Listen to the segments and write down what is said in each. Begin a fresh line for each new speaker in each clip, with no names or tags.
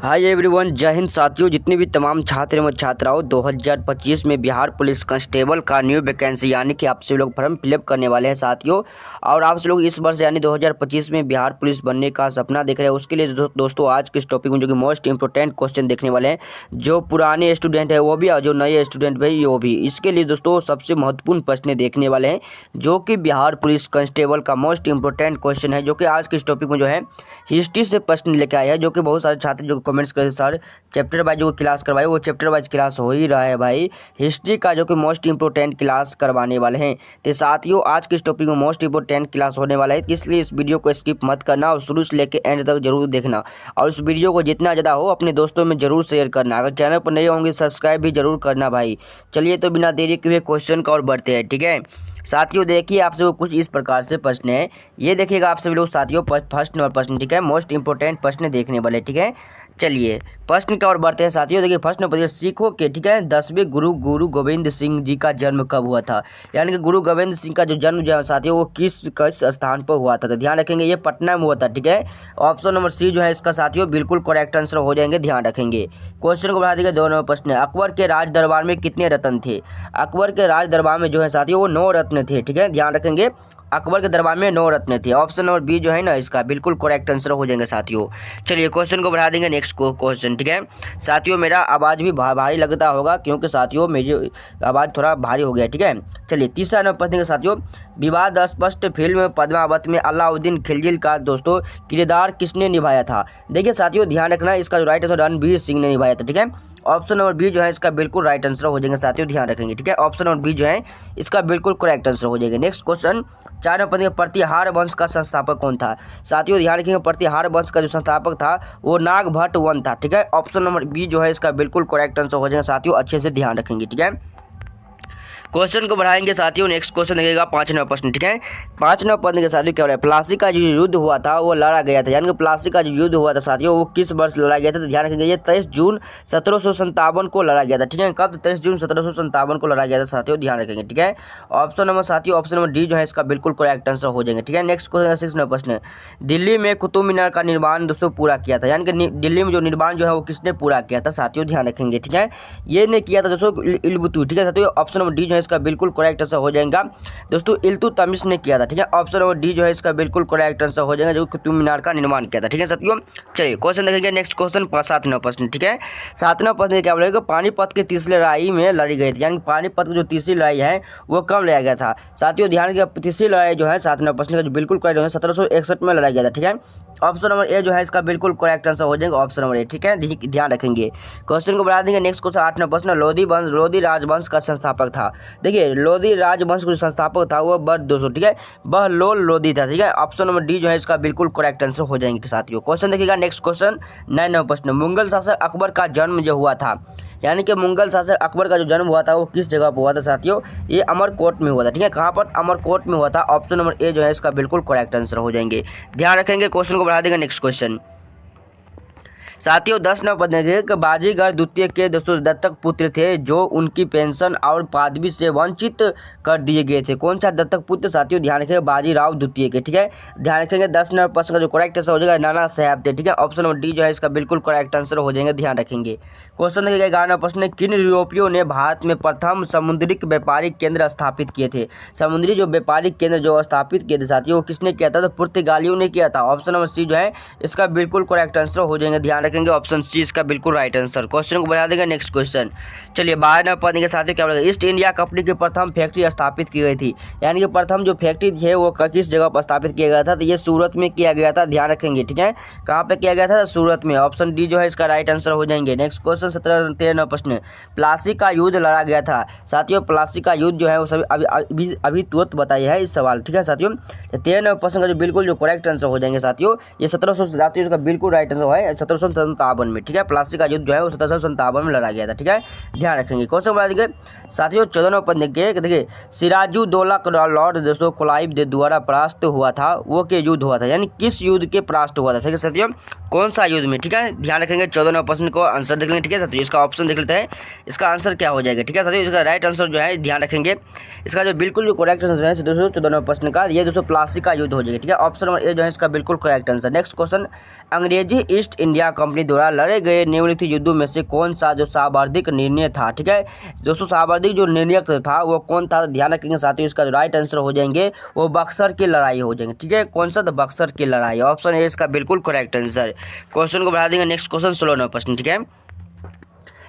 Hi everyone, जय हिंद साथियों। जितने भी तमाम छात्र एवं छात्राओं 2025 में बिहार पुलिस कांस्टेबल का न्यू वैकेंसी यानी कि आप सभी लोग फॉर्म फिलअप करने वाले हैं साथियों। और आप सभी लोग इस वर्ष यानी 2025 में बिहार पुलिस बनने का सपना देख रहे हैं। उसके लिए दोस्तों आज के इस टॉपिक में जो कि मोस्ट इंपोर्टेंट क्वेश्चन देखने वाले हैं, जो पुराने स्टूडेंट है वो भी और जो नए स्टूडेंट है वो भी। इसके लिए दोस्तों सबसे महत्वपूर्ण प्रश्न देखने वाले हैं, जो कि बिहार पुलिस कांस्टेबल का मोस्ट इंपोर्टेंट क्वेश्चन है, जो कि आज के इस टॉपिक में जो है हिस्ट्री से प्रश्न लेके आया है। जो कि बहुत सारे छात्र जो कमेंट्स करते सर चैप्टर वाइज जो क्लास करवाए, वो चैप्टर वाइज क्लास हो ही रहा है भाई। हिस्ट्री का जो कि मोस्ट इंपोर्टेंट क्लास करवाने वाले हैं। तो साथियों आज के इस टॉपिक में मोस्ट इंपोर्टेंट क्लास होने वाला है, इसलिए इस वीडियो को स्किप मत करना और शुरू से लेकर एंड तक जरूर देखना। और इस वीडियो को जितना ज़्यादा हो अपने दोस्तों में जरूर शेयर करना। अगर चैनल पर नए होंगे सब्सक्राइब भी जरूर करना भाई। चलिए तो बिना देरी के हुए क्वेश्चन का और बढ़ते हैं, ठीक है साथियों। देखिए आपसे वो कुछ इस प्रकार से प्रश्न है, ये देखिएगा आप सभी लोग साथियों। फर्स्ट नंबर प्रश्न, ठीक है, मोस्ट इंपोर्टेंट प्रश्न देखने वाले, ठीक है। चलिए प्रश्न की ओर बढ़ते हैं साथियों। देखिए फर्स्ट नंबर, सिखों के, ठीक है, 10वें गुरु गोविंद सिंह जी का जन्म कब हुआ था। यानी कि गुरु गोविंद सिंह का जो जन्म जो है साथियों, वो किस स्थान पर हुआ था। तो ध्यान रखेंगे ये पटना में हुआ था, ठीक है। ऑप्शन नंबर सी जो है इसका साथियों बिल्कुल करेक्ट आंसर हो जाएंगे, ध्यान रखेंगे। क्वेश्चन को बढ़ा देंगे 2 नंबर प्रश्न, अकबर के राज दरबार में कितने रत्न थे। अकबर के राज दरबार में जो है साथियों वो 9 रत्न थे, ठीक है, ध्यान रखेंगे। अकबर के दरबार में 9 रत्न थे। ऑप्शन नंबर बी जो है ना इसका बिल्कुल करेक्ट आंसर हो जाएंगे साथियों। चलिए क्वेश्चन को बढ़ा देंगे नेक्स्ट क्वेश्चन, ठीक है साथियों। मेरा आवाज़ भी भारी लगता होगा क्योंकि साथियों मेरी आवाज़ थोड़ा भारी हो गया, ठीक है। चलिए तीसरा नंबर प्रश्न साथियों, विवाद स्पष्ट फिल्म पद्मावत में अलाउद्दीन खिलजी का दोस्तों किरदार किसने निभाया था। देखिए साथियों ध्यान रखना, इसका जो राइट आंसर रणवीर सिंह ने निभाया था, ठीक है। ऑप्शन नंबर बी जो है इसका बिल्कुल राइट आंसर हो जाएंगे साथियों, ध्यान रखेंगे, ठीक है। ऑप्शन नंबर बी जो है इसका बिल्कुल करेक्ट आंसर हो जाएगा। नेक्स्ट क्वेश्चन 4 नंबर प्रश्न, प्रतिहार वंश का संस्थापक कौन था। साथियों ध्यान रखेंगे, प्रतिहार वंश का जो संस्थापक था वो नागभट्ट वन था, ठीक है। ऑप्शन नंबर बी जो है इसका बिल्कुल करेक्ट आंसर हो जाएगा साथियों, अच्छे से ध्यान रखेंगे, ठीक है। क्वेश्चन को बढ़ाएंगे साथियों। नेक्स्ट क्वेश्चन लगेगा 5 नंबर प्रश्न, ठीक है। 5 नंबर प्रश्न के साथियों क्या हो रहा है, प्लासी का जो युद्ध हुआ था वो लड़ा गया था। यानी कि प्लासी का जो युद्ध हुआ था साथियों वो किस वर्ष लड़ा गया था। तो ध्यान रखेंगे ये 23 जून 1757 को लड़ा गया था, ठीक है। कब, 23 जून 1757 को लड़ा गया था साथियों, ध्यान रखेंगे, ठीक है। ऑप्शन नंबर साथियों ऑप्शन नंबर डी जो है इसका बिल्कुल करेक्ट आंसर हो जाएंगे, ठीक है। नेक्स्ट क्वेश्चन 6 नंबर प्रश्न, दिल्ली में कुतुब मीनार का निर्माण दोस्तों पूरा किया था। यानी कि दिल्ली में जो निर्माण जो है वो किसने पूरा किया था साथियों, ध्यान रखेंगे, ठीक है। ये ने किया था दोस्तों इल्तुतमिश, ठीक है साथियों। ऑप्शन नंबर डी जो है इसका बिल्कुल करेक्ट आंसर हो जाएगा दोस्तों, इल्तुतमिश ने किया था, ठीक है। ऑप्शन नंबर डी जो है इसका बिल्कुल करेक्ट आंसर हो जाएगा, जो कुतुब मीनार का निर्माण किया था, ठीक है साथियों। चलिए क्वेश्चन देखेंगे नेक्स्ट क्वेश्चन 7वां प्रश्न, ठीक है। 7वां प्रश्न क्या बोलेगा, पानीपत के तीसरी लड़ाई में लड़ी गई थी। यानी पानीपत की जो तीसरी लड़ाई है वो कब लड़ा गया था साथियों, ध्यान रखिए। तीसरी लड़ाई जो है 7वां प्रश्न का जो बिल्कुल करेक्ट है 1761 में लड़ा गया था, ठीक है। ऑप्शन नंबर ए जो है इसका बिल्कुल करेक्ट आंसर हो जाएगा, ऑप्शन नंबर ए, ठीक है, ध्यान रखेंगे। क्वेश्चन को बढ़ा देंगे नेक्स्ट क्वेश्चन 8वां प्रश्न, लोधी राजवंश का संस्थापक था। देखिए लोधी राजवंश का जो संस्थापक था वो दोस्तों, ठीक है, बहलोल लोधी था, ठीक है। ऑप्शन नंबर डी जो है इसका बिल्कुल करेक्ट आंसर हो जाएंगे साथियों। क्वेश्चन देखिएगा नेक्स्ट क्वेश्चन 9वां प्रश्न, मुगल शासक अकबर का जन्म जो हुआ था। यानी कि मुगल शासक अकबर का जो जन्म हुआ था वो किस जगह पर हुआ था साथियों, ये अमरकोट में हुआ था, ठीक है। कहाँ पर, अमरकोट में हुआ था। ऑप्शन नंबर ए जो है इसका बिल्कुल करेक्ट आंसर हो जाएंगे, ध्यान रखेंगे। क्वेश्चन को बढ़ा देंगे नेक्स्ट क्वेश्चन साथियों 10 नंबर प्रश्न कि बाजीगर द्वितीय के दोस्तों दत्तक पुत्र थे जो उनकी पेंशन और पदवी से वंचित कर दिए गए थे। कौन सा दत्तक पुत्र साथियों, ध्यान रखेंगे, बाजीराव द्वितीय के, ठीक है, ध्यान रखेंगे। 10 नंबर प्रश्न का जो करेक्ट आंसर हो जाएगा नाना साहब थे, ठीक है। ऑप्शन नंबर डी जो है इसका बिल्कुल करेक्ट आंसर हो जाएंगे, ध्यान रखेंगे। क्वेश्चन देखिएगा 11वां प्रश्न, किन यूरोपियों ने भारत में प्रथम समुद्रिक व्यापारिक केंद्र स्थापित किए थे। समुद्री जो व्यापारिक केंद्र जो स्थापित किए थे साथियों वो किसने किया था, तो पुर्तगालियों ने किया था। ऑप्शन नंबर सी जो है इसका बिल्कुल करेक्ट आंसर हो जाएंगे, ध्यान रखेंगे। ऑप्शन सी इसका बिल्कुल राइट आंसर। क्वेश्चन को बढ़ा देंगे नेक्स्ट क्वेश्चन। चलिए 12 नंबर प्रश्न के साथ क्या बोलेगा, ईस्ट इंडिया कंपनी की प्रथम फैक्ट्री स्थापित की गई थी। यानी कि प्रथम जो फैक्ट्री थी वो किस जगह पर स्थापित किया गया था, तो ये सूरत में किया गया था, ध्यान रखेंगे, ठीक है। कहाँ पे किया गया था, सूरत में। ऑप्शन डी जो है इसका राइट आंसर हो जाएंगे। नेक्स्ट क्वेश्चन 13 प्रश्न, प्लासी का युद्ध लड़ा गया था साथियों। प्लासी का युद्ध जो है वो सभी अभी तुरंत बताया है इस सवाल, ठीक है साथियों। 13 नंबर प्रश्न का जो बिल्कुल जो करेक्ट आंसर हो जाएंगे साथियों, ये 1700 इसका बिल्कुल राइट आंसर है 1757 में, ठीक है। प्लासी का युद्ध जो है वो 1757 में लड़ा गया था, ठीक है, ध्यान रखेंगे। क्वेश्चन बता देंगे साथियों 14 नंबर प्रश्न देखिए, सिराजुद्दौला लॉर्ड दोस्तों क्लाइव द्वारा परास्त हुआ था, वो के युद्ध हुआ था। यानी किस युद्ध के परास्त हुआ था, ठीक है साथियों, कौन सा युद्ध में, ठीक है, ध्यान रखेंगे। 14 नंबर प्रश्न को आंसर देख लेंगे, ठीक है साथियों। इसका ऑप्शन देख लेते हैं, इसका आंसर क्या हो जाएगा, ठीक है साथियों। इसका राइट आंसर जो है ध्यान रखेंगे, इसका जो बिल्कुल जो करेक्ट आंसर है दोस्तों 14 नंबर प्रश्न का ये दोस्तों प्लासी का युद्ध हो जाएगा, ठीक है। ऑप्शन नंबर ए जो है इसका बिल्कुल करेक्ट आंसर। नेक्स्ट क्वेश्चन, अंग्रेजी ईस्ट इंडिया कंपनी द्वारा लड़े गए निम्नलिखित युद्धों में से कौन सा जो सर्वाधिक निर्णय था। ठीक है दोस्तों, सर्वाधिक जो निर्णय था वो कौन था, ध्यान रखेंगे साथियों। इसका जो राइट आंसर हो जाएंगे वो बक्सर की लड़ाई हो जाएंगे। ठीक है, कौन सा, तो बक्सर की लड़ाई, ऑप्शन ए इसका बिल्कुल करेक्ट आंसर। क्वेश्चन को बढ़ा देंगे, नेक्स्ट क्वेश्चन 16वां प्रश्न। ठीक है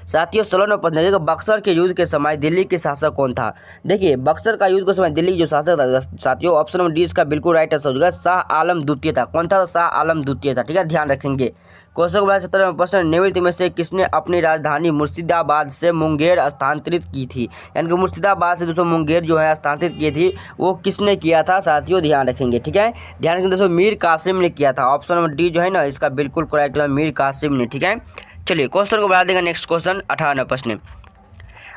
साथियों, 16वां प्रश्न देखिए, बक्सर के युद्ध के समय दिल्ली के शासक कौन था। देखिए बक्सर का युद्ध के समय दिल्ली के जो शासक था साथियों, ऑप्शन नंबर डी इसका बिल्कुल राइट आंसर हो जाएगा, शाह आलम द्वितीय था। कौन था, शाह आलम द्वितीय था। ठीक है, ध्यान रखेंगे। क्वेश्चन को 17वां प्रश्न, निम्नलिखित में से किसने अपनी राजधानी मुर्शिदाबाद से मुंगेर स्थानांतरित की थी। यानी कि मुर्शिदाबाद से दोस्तों मुंगेर जो है स्थानांतरित की थी, वो किसने किया था साथियों, ध्यान रखेंगे। ठीक है, ध्यान रखेंगे दोस्तों, मीर कासिम ने किया था। ऑप्शन नंबर डी जो है ना इसका बिल्कुल करेक्ट है, मीर कासिम ने। ठीक है, चलिए क्वेश्चन को बढ़ा देंगे, नेक्स्ट क्वेश्चन 18वां प्रश्न।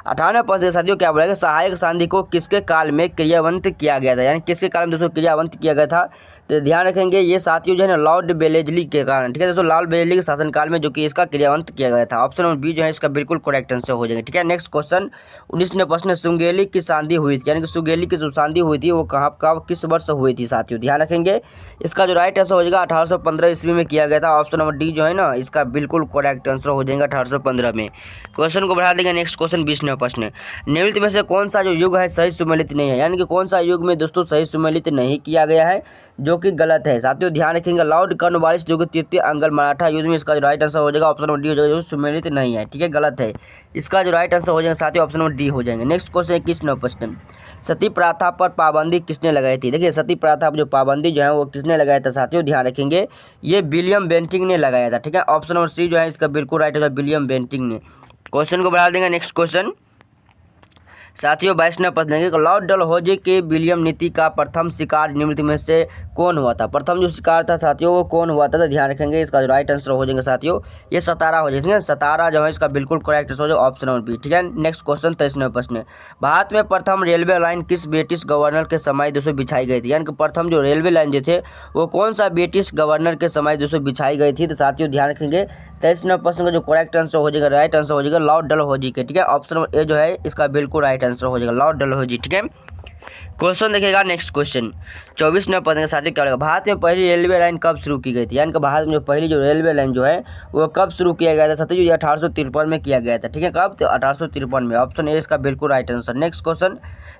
18वां प्रश्न साथियों क्या बोला, सहायक संधि को किसके काल में क्रियान्वित किया गया था। यानी किसके काल में दोस्तों क्रियान्वित किया गया था, तो ध्यान रखेंगे ये साथियों जो है ना लॉर्ड वेलेस्ली के कारण। ठीक है दोस्तों, लॉर्ड वेलेस्ली के शासनकाल में जो कि इसका क्रियान्वित किया गया था। ऑप्शन नंबर बी जो है इसका बिल्कुल करेक्ट आंसर हो जाएगा। ठीक है, नेक्स्ट क्वेश्चन 19वां प्रश्न, सुंगेली की संधि हुई थी। यानी कि सुंगेली की जो संधि हुई थी वो कहाँ कब किस वर्ष हुई थी साथियों, ध्यान रखेंगे। इसका जो राइट आंसर हो जाएगा 1815 ईस्वी में किया गया था। ऑप्शन नंबर डी जो है ना इसका बिल्कुल करेक्ट आंसर हो जाएगा 1815 में। क्वेश्चन को बढ़ा देंगे, नेक्स्ट क्वेश्चन 20वां प्रश्न, निम्नलिखित में से कौन सा जो युग है सही सुमेलित नहीं है। यानी कि कौन सा युग में दोस्तों सही सुमेलित नहीं किया गया है, जो कि गलत है साथियों, ध्यान रखेंगे। लॉर्ड कॉर्नवालिस जो कि तृतीय अंग्ल मराठा युद्ध में, इसका जो राइट आंसर हो जाएगा ऑप्शन नंबर डी हो जाएगा, जो सुमेलित नहीं है। ठीक है, गलत है। इसका जो राइट आंसर हो जाएगा साथियों ऑप्शन नंबर डी हो जाएंगे। नेक्स्ट क्वेश्चन 21वां प्रश्न, सती प्रथा पर पाबंदी किसने लगाई थी। देखिए सती प्रथा पर जो पाबंदी जो है वो किसने लगाया था साथियों, ध्यान रखेंगे ये विलियम बेंटिंग ने लगाया था। ठीक है, ऑप्शन नंबर सी जो है इसका बिल्कुल राइट है, विलियम बेंटिंग ने। क्वेश्चन को बढ़ा देंगे, नेक्स्ट क्वेश्चन साथियों 22वां प्रश्न है, लॉर्ड डलहौजी के विलियम नीति का प्रथम शिकार निम्नलिखित में से कौन हुआ था। प्रथम जो शिकार था साथियों वो कौन हुआ था, तो ध्यान रखेंगे। इसका जो राइट आंसर हो जाएगा साथियों ये सतारा हो जाएगा। सतारा जो है इसका बिल्कुल करेक्ट आंसर हो जाएगा, ऑप्शन नंबर बी। ठीक है, नेक्स्ट क्वेश्चन 23वां प्रश्न, भारत में प्रथम रेलवे लाइन किस ब्रिटिश गवर्नर के समय दोस्तों बिछाई गई थी। यानी कि प्रथम जो रेलवे लाइन जो थे वो कौन सा ब्रिटिश गवर्नर के समय दोस्तों बिछाई गई थी, तो साथियों ध्यान रखेंगे 23वां प्रश्न का जो करेक्ट आंसर हो जाएगा, राइट आंसर हो जाएगा लॉर्ड डलहौजी के। ठीक है, ऑप्शन नंबर ए जो है इसका बिल्कुल राइट आंसर हो जाएगा, लॉर्ड डलहौजी। ठीक है, क्वेश्चन देखिएगा, नेक्स्ट क्वेश्चन 24वां प्रश्न के साथ क्या होगा, भारत में पहली रेलवे लाइन कब शुरू की गई थी। यानी कि भारत में जो पहली जो रेलवे लाइन जो है वो कब शुरू किया गया था साथियों, ये 1853 में किया गया था। ठीक है, कब, तो 1853 में। ऑप्शन ए इसका बिल्कुल राइट आंसर। नेक्स्ट क्वेश्चन,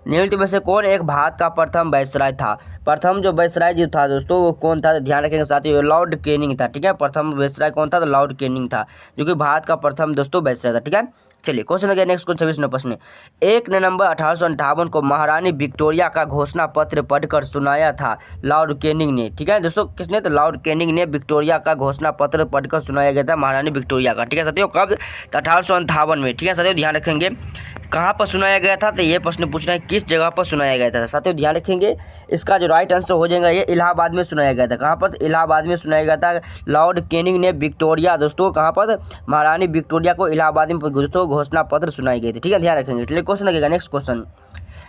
निम्नलिखित में से कौन एक भारत का प्रथम वायसराय था। प्रथम जो वायसराय जो था दोस्तों वो कौन था, तो ध्यान रखेंगे साथियों लॉर्ड कैनिंग था। ठीक है, प्रथम वायसराय कौन था, तो लॉर्ड कैनिंग था, जो कि भारत का प्रथम दोस्तों वायसराय था। ठीक है, चलिए क्वेश्चन गया नेक्स्ट क्वेश्चन 26वां प्रश्न, 1 नवंबर 1858 को महारानी विक्टोरिया का घोषणा पत्र पढ़कर सुनाया था लॉर्ड कैनिंग ने। ठीक है दोस्तों, किसने, तो लॉर्ड कैनिंग ने विक्टोरिया का घोषणा पत्र पढ़कर सुनाया गया था महारानी विक्टोरिया का। ठीक है साथियों, कब, तो 1858 में। ठीक है साथियों, ध्यान रखेंगे कहाँ पर सुनाया गया था, तो ये प्रश्न पूछ रहे हैं किस जगह पर सुनाया गया था। साथियों ध्यान रखेंगे इसका जो राइट आंसर हो जाएगा ये इलाहाबाद में सुनाया गया था। कहाँ पर, इलाहाबाद में सुनाया गया था। लॉर्ड कैनिंग ने विक्टोरिया दोस्तों कहाँ पर, महारानी विक्टोरिया को इलाहाबाद में दोस्तों घोषणा पत्र सुनाई गई थी। ठीक है, ध्यान रखेंगे। चलिए क्वेश्चन लगेगा, नेक्स्ट क्वेश्चन,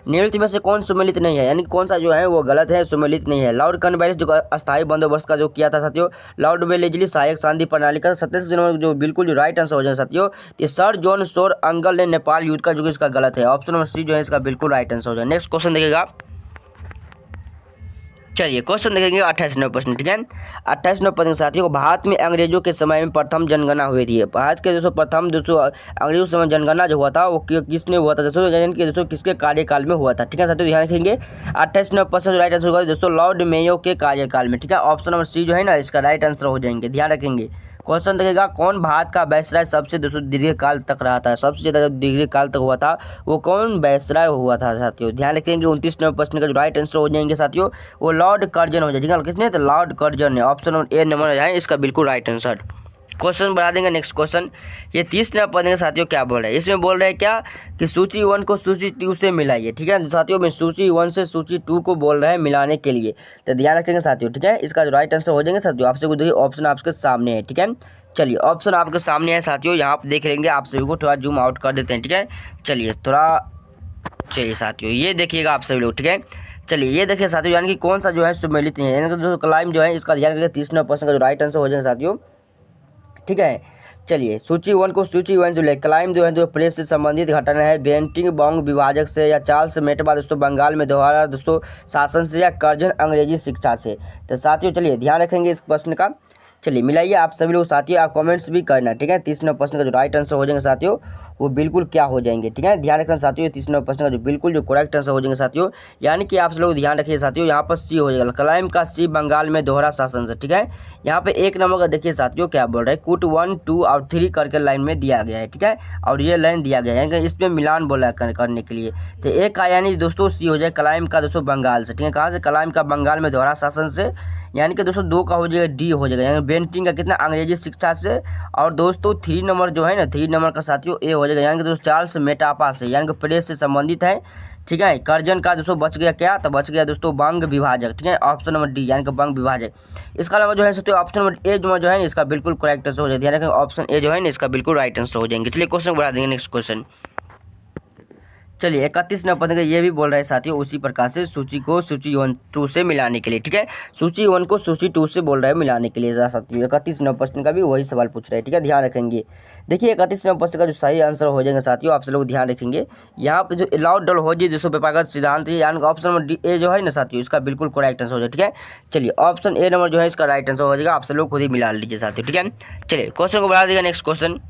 निम्नलिखित में से कौन सुमेलित नहीं है। यानी कौन सा जो है वो गलत है, सुमेलित नहीं है। लॉर्ड कॉर्नवालिस जो अस्थायी बंदोबस्त का जो किया था साथियों, लॉर्ड वेलेस्ली सहायक शांति प्रणाली का 27 जनवरी जो बिल्कुल जो राइट आंसर हो जाए साथियों, ये सर जॉन सोर अंगल ने नेपाल युद्ध का जो कि इसका गलत है। ऑप्शन नंबर सी जो है इसका बिल्कुल राइट आंसर हो जाए। नेक्स्ट क्वेश्चन देखिएगा, चलिए क्वेश्चन देखेंगे 28वां प्रश्न। ठीक है, 28वां प्रश्न साथियों, भारत में अंग्रेजों के समय में प्रथम जनगणना हुई थी। भारत के दोस्तों प्रथम दोस्तों अंग्रेजों के समय जनगणना जो हुआ था वो किसने हुआ था दोस्तों, यानी कि दोस्तों किसके कार्यकाल में हुआ था। ठीक है साथियों, ध्यान रखेंगे 28वां प्रश्न राइट आंसर होगा दोस्तों लॉर्ड मेयो के कार्यकाल में। ठीक है, ऑप्शन नंबर सी जो है ना इसका राइट आंसर हो जाएंगे, ध्यान रखेंगे। क्वेश्चन देखेगा, कौन भारत का वायसराय सबसे दोस्तों दीर्घ काल तक रहा था, सबसे ज़्यादा दीर्घ काल तक हुआ था वो कौन वायसराय हुआ था साथियों, ध्यान रखेंगे। 29वें प्रश्न का जो राइट आंसर हो जाएंगे साथियों वो लॉर्ड कर्जन हो जाएगा। किसने, तो लॉर्ड कर्जन ने। ऑप्शन नंबर ए नंबर है इसका बिल्कुल राइट आंसर। क्वेश्चन बढ़ा देंगे, नेक्स्ट क्वेश्चन, ये 30वां पढ़ेंगे साथियों। क्या बोल रहे हैं इसमें, बोल रहे हैं क्या कि सूची 1 को सूची 2 से मिलाइए। ठीक है साथियों, में सूची 1 से सूची 2 को बोल रहे हैं मिलाने के लिए, तो ध्यान रखेंगे साथियों। ठीक है, इसका जो राइट आंसर हो जाएंगे साथियों, आपसे को देखिए ऑप्शन आपके सामने है। ठीक है, चलिए ऑप्शन आपके सामने है साथियों, यहाँ आप देख लेंगे। आप सभी को थोड़ा जूम आउट कर देते हैं। ठीक है, चलिए थोड़ा, चलिए साथियों ये देखिएगा आप सभी लोग। ठीक है, चलिए ये देखिए साथियों, यानी कि कौन सा जो है सुमेलित नहीं है, यानी कि जो क्लाइम जो है इसका ध्यान रखिए 30वां प्रश्न का जो राइट आंसर हो जाएगा साथियों। ठीक है, चलिए सूची 1 को सूची 1 से लेकर क्लाइम जो है जो प्रेस से संबंधित घटना है, बेंटिंग बॉन्ग विभाजक से या चार्ल्स मेटबा दोस्तों बंगाल में दोबारा दोस्तों शासन से, या कर्जन अंग्रेजी शिक्षा से। तो साथियों चलिए ध्यान रखेंगे इस प्रश्न का। चलिए मिलाइए आप सभी लोग साथियों, आप कमेंट्स भी करना, ठीक है। 30 नंबर प्रश्न का जो राइट आंसर हो जाएंगे साथियों वो बिल्कुल क्या हो जाएंगे, ठीक है। ध्यान रखना साथियों, 30 नंबर प्रश्न का जो बिल्कुल जो करेक्ट आंसर हो जाएंगे साथियों, यानी कि आप लोग ध्यान रखिए साथियों, यहाँ पर सी हो जाएगा, कलाइम का सी बंगाल में दोहरा शासन से, ठीक है। यहाँ पे एक नंबर का देखिए साथियों क्या बोल रहे हैं, कुट 1 2 और 3 करके लाइन में दिया गया है, ठीक है। और ये लाइन दिया गया है यानी इसमें मिलान बोला है करने के लिए, तो एक का यानी दोस्तों सी हो जाए कलाइम का दोस्तों बंगाल से, ठीक है। कहाँ से, कलाइम का बंगाल में दोहरा शासन से, यानी कि दोस्तों 2 का हो जाएगा डी हो जाएगा, यानी बेंटिंग का कितना, अंग्रेजी शिक्षा से। और दोस्तों 3 नंबर जो है ना, 3 नंबर का साथियों ए हो जाएगा, यानी कि दोस्तों चार्ल्स मेटापा से, यानी कि प्रेस से संबंधित है, ठीक है। कर्जन का दोस्तों बच गया क्या, तो बच गया दोस्तों बंग विभाजक, ठीक है। ऑप्शन नंबर डी यानी कि बंग विभाजक। इसका अलावा जो है साथियों ऑप्शन नंबर ए जो है ना इसका बिल्कुल करेक्ट आंसर हो जाएगा, ध्यान रखें ऑप्शन ए जो है ना इसका बिल्कुल राइट आंसर हो जाएंगे। चलिए क्वेश्चन बढ़ा देंगे, नेक्स्ट क्वेश्चन। चलिए 31 नंबर प्रश्न का ये भी बोल रहे हैं साथियों उसी प्रकार से सूची को सूची 1 2 से मिलाने के लिए, ठीक है। सूची 1 को सूची 2 से बोल रहे हैं मिलाने के लिए साथियों। 31 नंबर प्रश्न का भी वही सवाल पूछ रहे हैं, ठीक है, ध्यान रखेंगे। देखिए 31 नंबर प्रश्न का जो सही आंसर हो जाएगा साथियों, आप सब लोग ध्यान रखेंगे। यहाँ पर जो अलाउड डलहौजी दोस्तों पेपागत सिद्धांत है, यानी ऑप्शन नंबर डी ए जो है ना साथियों इसका बिल्कुल करेक्ट आंसर हो जाएगा, ठीक है। चलिए ऑप्शन ए नंबर जो है इसका राइट आंसर हो जाएगा, आप सब लोग खुद ही मिला लीजिए साथियों, ठीक है। चलिए क्वेश्चन को बढ़ा देगा, नेक्स्ट क्वेश्चन।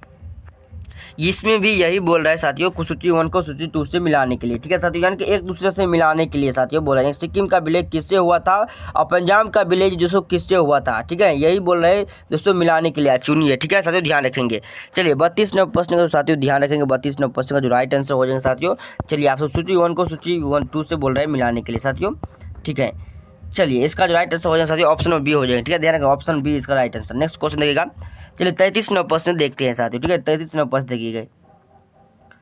इसमें भी यही बोल रहा है साथियों सूची 1 को सूची 2 से मिलाने के लिए, ठीक है साथियों, यानी कि एक दूसरे से मिलाने के लिए साथियों बोल रहे हैं। सिक्किम का विलय किससे हुआ था और पंजाब का विलय दोस्तों किससे हुआ था, ठीक है, यही बोल रहे हैं दोस्तों मिलाने के लिए चुनिए, ठीक है साथियों, ध्यान रखेंगे। चलिए 32 नंबर प्रश्न का साथियों ध्यान रखेंगे, 32 नंबर प्रश्न का जो राइट आंसर हो जाएंगे साथियों। चलिए आप सूची 1 को सूची 1 2 से बोल रहे हैं मिलाने के लिए साथियों, ठीक है। चलिए इसका जो राइट आंसर हो जाएगा साथियों ऑप्शन बी हो जाएगा, ठीक है, ध्यान रखें ऑप्शन बी इसका राइट आंसर। नेक्स्ट क्वेश्चन देखिएगा। चलिए 33 नंबर प्रश्न देखते हैं साथियों, ठीक है। 33 नंबर प्रश्न देखिएगा,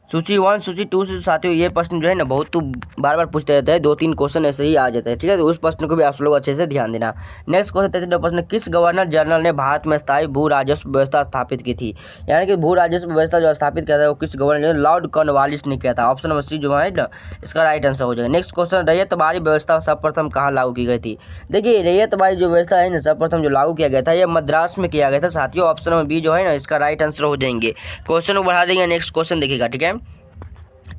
सूची 1 सूची 2 से साथियों ये प्रश्न जो है ना बहुत तो बार बार पूछते रहते हैं, 2-3 क्वेश्चन ऐसे ही आ जाते हैं, ठीक है। तो उस प्रश्न को भी आप लोग अच्छे से ध्यान देना। नेक्स्ट क्वेश्चन 33 प्रश्न, किस गवर्नर जनरल ने भारत में स्थायी भू राजस्व व्यवस्था स्थापित की थी, यानी कि भू राजस्व व्यवस्था जो स्थापित किया था वो किस गवर्नर ने, लॉर्ड कॉर्नवालिस ने किया था। ऑप्शन नंबर सी जो है ना इसका राइट आंसर हो जाएगा। नेक्स्ट क्वेश्चन, रैयतवाड़ी व्यवस्था सर्वप्रथम कहाँ लागू की गई थी। देखिए रैयतवाड़ी जो व्यवस्था है ना सर्वप्रथम जो लागू किया गया था ये मद्रास में किया गया था साथियों। ऑप्शन नंबर बी जो है ना इसका राइट आंसर हो जाएंगे। क्वेश्चन को बढ़ा देंगे, नेक्स्ट क्वेश्चन देखिएगा, ठीक है।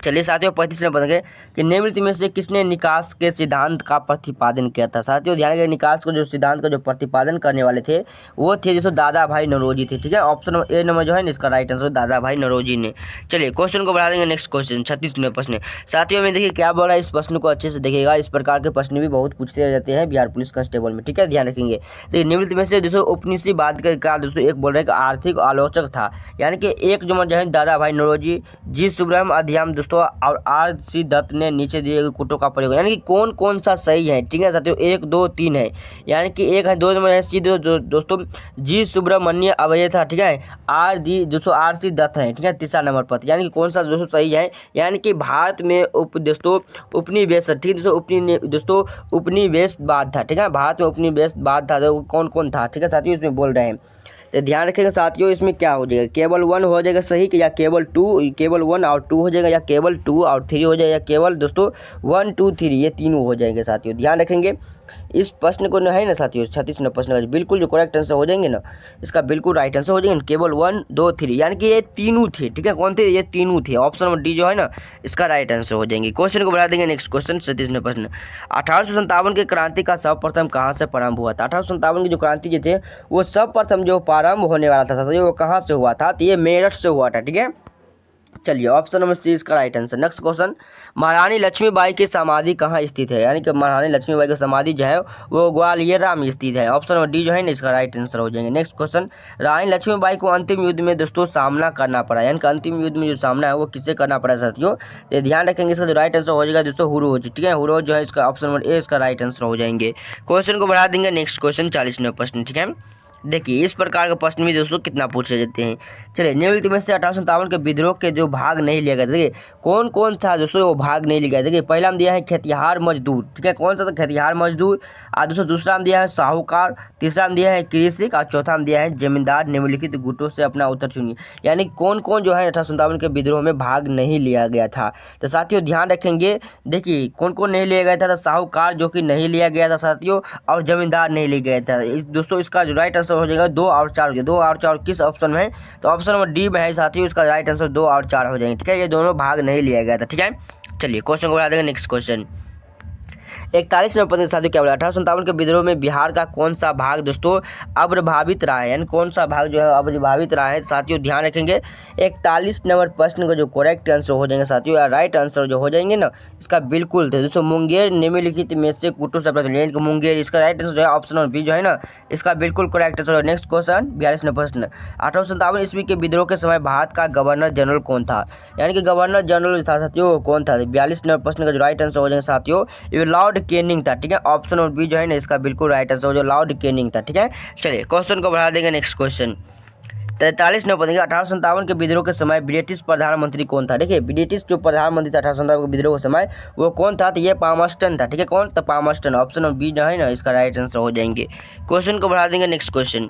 चलिए साथियों 35 में बताएंगे कि निम्नलिखित में से किसने निकास के सिद्धांत का प्रतिपादन किया था। साथियों ध्यान रखिए निकास को जो सिद्धांत का जो प्रतिपादन करने वाले थे वो थे दोस्तों दादा भाई नौरोजी थे, ठीक है। ऑप्शन नंबर ए नंबर जो है ना इसका राइट आंसर दादा भाई नौरोजी ने। चलिए क्वेश्चन को बढ़ा देंगे, नेक्स्ट क्वेश्चन 36 नंबर प्रश्न। साथियों में देखिए क्या बोल रहा है, इस प्रश्न को अच्छे से देखिएगा, इस प्रकार के प्रश्न भी बहुत पूछते रहते हैं बिहार पुलिस कांस्टेबल में, ठीक है, ध्यान रखेंगे। देखिए निम्नलिखित में से दोस्तों उपनिषद का दोस्तों एक बोल रहे हैं कि आर्थिक आलोचक था, यानी कि एक जो है दादा भाई नौरोजी, जी सुब्रह्म अध्याम दोस्तों और आर सी दत्त ने नीचे दिए गए कुटों का प्रयोग, यानी कि कौन कौन सा सही है, ठीक है साथियों, 1 2 3 है, यानी कि एक है 2 नंबर है सी दोस्तों जी सुब्रमण्य अवय था, ठीक है। आर दी दोस्तों आर सी दत्त है, ठीक है, तीसरा नंबर पर, यानी कि कौन सा दोस्तों सही है, यानी कि भारत में दोस्तों उपनिवेश, ठीक है दोस्तों उपनिवेशवाद था, ठीक है, भारत में उपनिवेशवाद था, तो कौन कौन था, ठीक है साथियों इसमें बोल रहे हैं। तो ध्यान रखेंगे साथियों इसमें क्या हो जाएगा, केवल 1 हो जाएगा सही कि या केवल 1 और 2 हो जाएगा, या केवल 2 और 3 हो जाएगा, या केवल दोस्तों 1 2 3 ये तीनों हो जाएंगे साथियों, ध्यान रखेंगे। इस प्रश्न को है ना साथियों 36 नंबर प्रश्न का बिल्कुल जो करेक्ट आंसर हो जाएंगे ना इसका बिल्कुल राइट आंसर हो जाएंगे केवल 1 2 3, यानी कि ये तीनों थे, ठीक है, कौन थे, ये तीनों थे। ऑप्शन नंबर डी जो है ना इसका राइट आंसर हो जाएंगे। क्वेश्चन को बढ़ा देंगे, नेक्स्ट क्वेश्चन 37 नंबर प्रश्न। 1857 की क्रांति का सर्वप्रथम कहाँ से प्रारंभ हुआ था। 1857 की जो क्रांति जो थे वो सर्वप्रथम जो प्रारंभ होने वाला था वो कहाँ से हुआ था, तो ये मेरठ से हुआ था, ठीक है। चलिए ऑप्शन नंबर सी इसका राइट आंसर। नेक्स्ट क्वेश्चन, महारानी लक्ष्मीबाई की समाधि कहाँ स्थित है, यानी कि महारानी लक्ष्मीबाई की समाधि जो है वो ग्वालियरा में स्थित है। ऑप्शन नंबर डी जो है ना इसका राइट आंसर हो जाएंगे। नेक्स्ट क्वेश्चन, रानी लक्ष्मीबाई को अंतिम युद्ध में दोस्तों सामना करना पड़ा, यानी कि अंतिम युद्ध में जो सामना है वो किससे करना पड़ा साथियों, तो ध्यान रखेंगे इसका जो राइट आंसर हो जाएगा दोस्तों हुरोज, ठीक है, हुरोज जो है इसका ऑप्शन नंबर ए इसका राइट आंसर हो जाएंगे। क्वेश्चन को बढ़ा देंगे, नेक्स्ट क्वेश्चन 40 नंबर प्रश्न, ठीक है। देखिए इस प्रकार के प्रश्न भी दोस्तों कितना पूछे जाते हैं। चलिए निम्नलिखित में से 1857 के विद्रोह के जो भाग नहीं लिया गया, देखिए कौन कौन था दोस्तों वो भाग नहीं लिया गया। देखिए पहला में दिया है खेतिहार मजदूर, ठीक है, कौन सा था, खेतिहार मजदूर। और दोस्तों दूसरा में दिया है साहूकार, तीसरा में दिया है कृषक और चौथा में दिया है जमींदार। निम्नलिखित गुटों से अपना उत्तर चुनिए, यानी कौन कौन जो है 1857 के विद्रोह में भाग नहीं लिया गया था। तो साथियों ध्यान रखेंगे, देखिए कौन कौन नहीं लिया गया था, तो साहूकार जो कि नहीं लिया गया था साथियों, और जमींदार नहीं लिया गया था। दोस्तों इसका जो राइट हो जाएगा 2 और 4 हो जाएगा। 2 और 4 किस ऑप्शन में है, तो ऑप्शन नंबर डी में है साथियों, इसका राइट आंसर 2 और 4 हो जाएंगे, ठीक है, ये दोनों भाग नहीं लिया गया था, ठीक है। चलिए क्वेश्चन को बढ़ा देंगे, नेक्स्ट क्वेश्चन। 41 नंबर प्रश्न साथियों क्या बोला, 1857 के विद्रोह में बिहार का कौन सा भाग दोस्तों अप्रभावित रहा है, यानी कौन सा भाग जो है अप्रभावित रहा है साथियों, ध्यान रखेंगे। 41 नंबर प्रश्न का जो करेक्ट आंसर हो जाएंगे साथियों, या राइट आंसर जो हो जाएंगे ना इसका बिल्कुल थे दोस्तों मुंगेर निम्नलिखित में से कुटुब शब्द यानी कि मुंगेर, इसका राइट आंसर जो है ऑप्शन नंबर बी जो है ना इसका बिल्कुल correct answer. Next question 42 number प्रश्न, 1857 ईस्वी के विद्रोह के समय भारत का गवर्नर जनरल कौन था, यानी कि गवर्नर जनरल था साथियों कौन था। 42 नंबर प्रश्न का जो राइट आंसर हो जाएगा साथियों ये लॉर्ड कैनिंग था, ठीक है। ऑप्शन नंबर बी जो है ना इसका बिल्कुल राइट आंसर हो जाएगा, लॉर्ड कैनिंग था, ठीक है। चलिए क्वेश्चन को बढ़ा देंगे। नेक्स्ट क्वेश्चन 43 नंबर पढ़ेंगे, 1857 के विद्रोह के समय ब्रिटिश प्रधानमंत्री कौन था। देखिए ब्रिटिश जो प्रधानमंत्री था 1857 के विद्रोह के समय वो कौन था, तो ये पामस्टन था, ठीक है। कौन, तो पामस्टन। ऑप्शन नंबर बी जो है ना इसका राइट आंसर हो जाएंगे। क्वेश्चन को बढ़ा देंगे। नेक्स्ट क्वेश्चन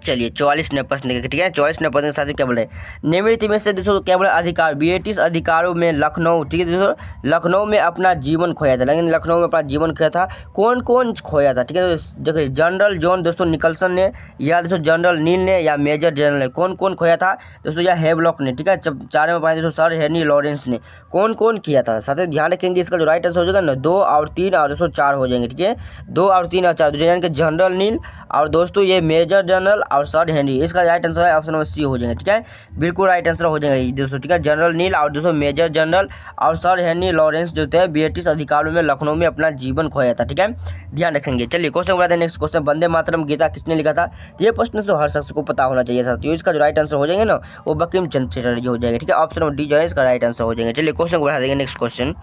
चलिए 44 नंबर प्रश्न देखेंगे, ठीक है। 44 नंबर प्रश्न के साथ क्या बोल रहे हैं, निम्नलिखित में से दोस्तों क्या बोला, अधिकार ब्रिटिश अधिकारों में लखनऊ, ठीक है दोस्तों, लखनऊ में अपना जीवन खोया था, लेकिन लखनऊ में अपना जीवन खोया था कौन कौन खोया था, ठीक है। देखिए जनरल जॉन दोस्तों निकलसन ने, या दोस्तों जनरल नील ने, या मेजर जनरल ने, कौन कौन खोया था दोस्तों, या हेवलॉक ने, ठीक है। 4 में पाएंगे दोस्तों सर हेनरी लॉरेंस ने, कौन कौन किया था। साथ ही ध्यान रखेंगे इसका जो राइट आंसर हो जाएगा ना 2 और 3 और दोस्तों 4 हो जाएंगे, ठीक है। 2 और 3 और 4 यानी कि जनरल नील और दोस्तों ये मेजर जनरल और सर हेनरी, इसका राइट आंसर है ऑप्शन नंबर सी हो जाएगा, ठीक है। बिल्कुल राइट आंसर हो जाएगा दोस्तों, ठीक है। जनरल नील और दोस्तों मेजर जनरल और सर हेनरी लॉरेंस जो थे ब्रिटिश अधिकारियों में लखनऊ में अपना जीवन खोया था, ठीक है। ध्यान रखेंगे। चलिए क्वेश्चन बढ़ाते हैं। नेक्स्ट क्वेश्चन, वंदे मातरम गीता किसने लिखा था। ये प्रश्न तो हर शख्स को पता होना चाहिए साथियों, इसका जो राइट आंसर हो जाएगा ना वो बंकिम चंद्र चटर्जी हो जाएगा, ठीक है। ऑप्शन नंबर डी जो है इसका राइट आंसर हो जाएगा। चलिए क्वेश्चन को बढ़ा देंगे। नेक्स्ट क्वेश्चन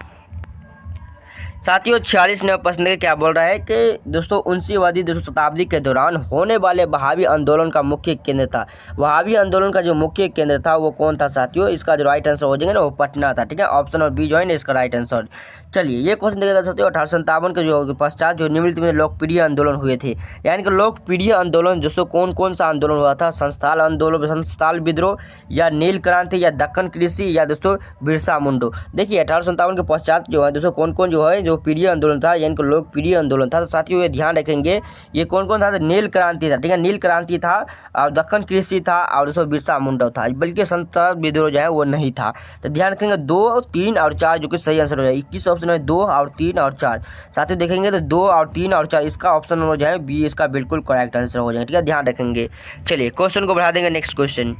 साथियों 46 नंबर प्रश्न के क्या बोल रहा है कि दोस्तों 19वीं दोस्तों शताब्दी के दौरान होने वाले वहाबी आंदोलन का मुख्य केंद्र था, वहाबी आंदोलन का जो मुख्य केंद्र था वो कौन था साथियों, इसका जो राइट आंसर हो जाएगा ना वो पटना था, ठीक है। ऑप्शन और बी जो है ना इसका राइट आंसर। चलिए ये क्वेश्चन देखिएगा साथियों, 1857 के जो पश्चात जो निम्नलिखित में लोकप्रिय आंदोलन हुए थे, यानी कि लोकप्रिय आंदोलन दोस्तों कौन कौन सा आंदोलन हुआ था, संस्थाल आंदोलन, संस्थाल विद्रोह, या नील क्रांति, या दक्कन कृषि, या दोस्तों बिरसा मुंडो। देखिए 1857 के पश्चात जो है दोस्तों कौन कौन जो है जो प्रिय आंदोलन था, यानी कि लोकप्रिय आंदोलन था। तो साथियों ये ध्यान रखेंगे ये कौन कौन था, तो नील क्रांति था, ठीक है। नील क्रांति था और दक्कन कृषि था और दोस्तों बिरसा मुंडा था, बल्कि संस्थाल विद्रोह जो है वो नहीं था। तो ध्यान रखेंगे 2, 3 और 4 जो कि सही आंसर हो जाएगा। 21 ऑप्शन है 2 और 3 और 4। साथियों देखेंगे तो 2 और 3 और 4 इसका ऑप्शन नंबर जो है बी इसका बिल्कुल करेक्ट आंसर हो जाएगा, ठीक है। ध्यान रखेंगे। चलिए क्वेश्चन को बढ़ा देंगे। नेक्स्ट क्वेश्चन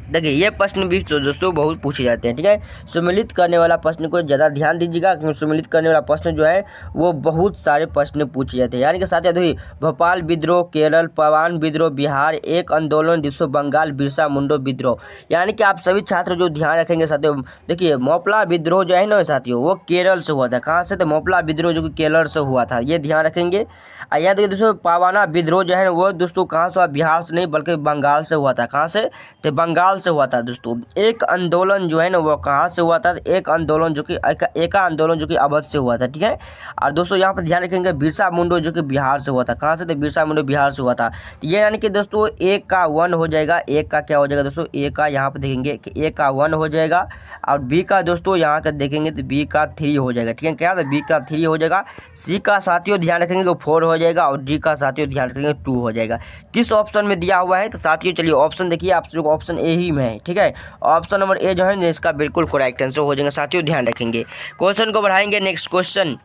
देखिए ये प्रश्न भी दोस्तों बहुत पूछे जाते हैं, ठीक है। सम्मिलित करने वाला प्रश्न को ज़्यादा ध्यान दीजिएगा, क्योंकि सम्मिलित करने वाला प्रश्न जो है वो बहुत सारे प्रश्न पूछे जाते हैं, यानी कि साथियों देखिए भोपाल विद्रोह, केरल पवान विद्रोह, बिहार एक आंदोलन, दोस्तों बंगाल बिरसा मुंडो विद्रोह। यानी कि आप सभी छात्र जो ध्यान रखेंगे साथियों, देखिए मोपला विद्रोह जो है ना साथियों वो केरल से हुआ था। कहाँ से, तो मोपला विद्रोह जो कि केरल से हुआ था, ये ध्यान रखेंगे। यहाँ देखिए दोस्तों पावाना विद्रोह जो है ना वो दोस्तों कहाँ से हुआ, बिहार से नहीं बल्कि बंगाल से हुआ था। कहाँ से, तो बंगाल से हुआ था दोस्तों। एक आंदोलन जो है ना वो कहाँ से हुआ था, एक आंदोलन जो कि एका आंदोलन जो कि अवध से हुआ था, ठीक है। और दोस्तों यहाँ पर ध्यान रखेंगे बिरसा मुंडो जो कि बिहार से हुआ था। कहाँ से, तो बिरसा मुंडो बिहार से हुआ था। तो ये यानी कि दोस्तों एक का 1 हो जाएगा, एक का क्या हो जाएगा दोस्तों, ए का यहाँ पर देखेंगे कि ए का 1 हो जाएगा, और बी का दोस्तों यहाँ का देखेंगे तो बी का 3 हो जाएगा, ठीक है। क्या, तो बी का 3 हो जाएगा। सी का साथियों ध्यान रखेंगे तो 4 हो जाएगा, और डी का साथियों ध्यान रखेंगे 2 हो जाएगा। किस ऑप्शन में दिया हुआ है, तो साथियों चलिए ऑप्शन देखिए आप लोग ऑप्शन ए ही में है, ठीक है। ऑप्शन नंबर ए जो है इसका बिल्कुल करेक्ट आंसर हो जाएगा साथियों, ध्यान रखेंगे। क्वेश्चन को बढ़ाएंगे। नेक्स्ट क्वेश्चन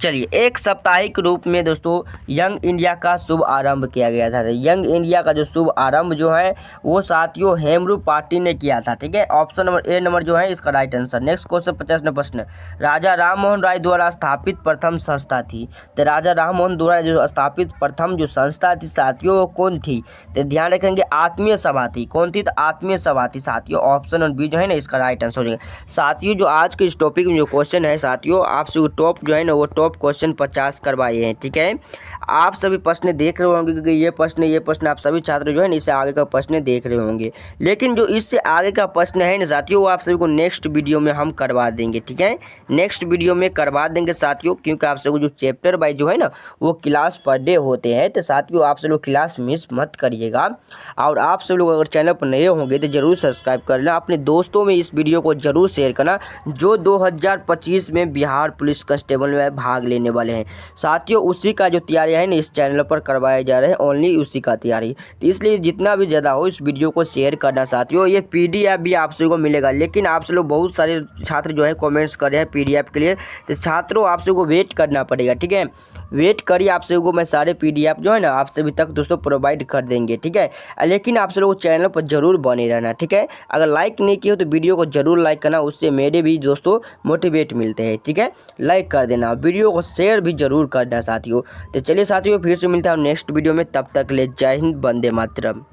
चलिए एक साप्ताहिक रूप में दोस्तों यंग इंडिया का शुभ आरंभ किया गया था। यंग इंडिया का जो शुभ आरंभ जो है वो साथियों हेमरू पार्टी ने किया था, ठीक है। ऑप्शन नंबर ए नंबर जो है इसका right answer. Next question 50 number प्रश्न, राजा राम मोहन राय द्वारा स्थापित प्रथम संस्था थी। तो राजा राम मोहन द्वारा जो स्थापित प्रथम जो संस्था थी साथियों वो कौन थी, तो ध्यान रखेंगे आत्मीय सभा थी। कौन थी, तो आत्मीय सभा थी साथियों। ऑप्शन नंबर बी जो है ना इसका राइट आंसर हो जाएगा। साथियों जो आज के इस टॉपिक में जो क्वेश्चन है साथियों आपसे टॉप जो है ना वो टॉप क्वेश्चन 50 करवाए हैं, ठीक है। आप सभी प्रश्न देख रहे होंगे क्योंकि ये प्रश्न आप सभी छात्र जो है ना इससे आगे का प्रश्न देख रहे होंगे, लेकिन जो इससे आगे का प्रश्न है ना साथियों वो आप सभी को नेक्स्ट वीडियो में हम करवा देंगे, ठीक है। नेक्स्ट वीडियो में करवा देंगे साथियों, क्योंकि आप सभी को जो चैप्टर वाइज जो है ना वो क्लास पर डे होते हैं। तो साथियों आप सब लोग क्लास मिस मत करिएगा, और आप सब लोग अगर चैनल पर नए होंगे तो जरूर सब्सक्राइब कर लेना, अपने दोस्तों में इस वीडियो को जरूर शेयर करना जो 2025 में बिहार पुलिस कांस्टेबल में भाग भाग लेने वाले हैं साथियों। उसी का जो तैयारी है ना इस चैनल पर करवाए जा रहे हैं, ओनली उसी का तैयारी। तो इसलिए जितना भी ज़्यादा हो इस वीडियो को शेयर करना साथियों। ये PDF भी आप सभी को मिलेगा, लेकिन आप सब लोग बहुत सारे छात्र जो है कमेंट्स कर रहे हैं PDF के लिए। तो छात्रों आप सभी को वेट करना पड़ेगा, ठीक है। वेट करिए, आप सभी को मैं सारे PDF जो है ना आप सभी तक दोस्तों प्रोवाइड कर देंगे, ठीक है। लेकिन आप सब लोग चैनल पर जरूर बने रहना, ठीक है। अगर लाइक नहीं किया हो तो वीडियो को जरूर लाइक करना, उससे मेरे भी दोस्तों मोटिवेट मिलते हैं, ठीक है। लाइक कर देना, वीडियो को शेयर भी जरूर करना साथियों। तो चलिए साथियों, फिर से मिलता हूँ नेक्स्ट वीडियो में, तब तक ले जय हिंद, वंदे मातरम।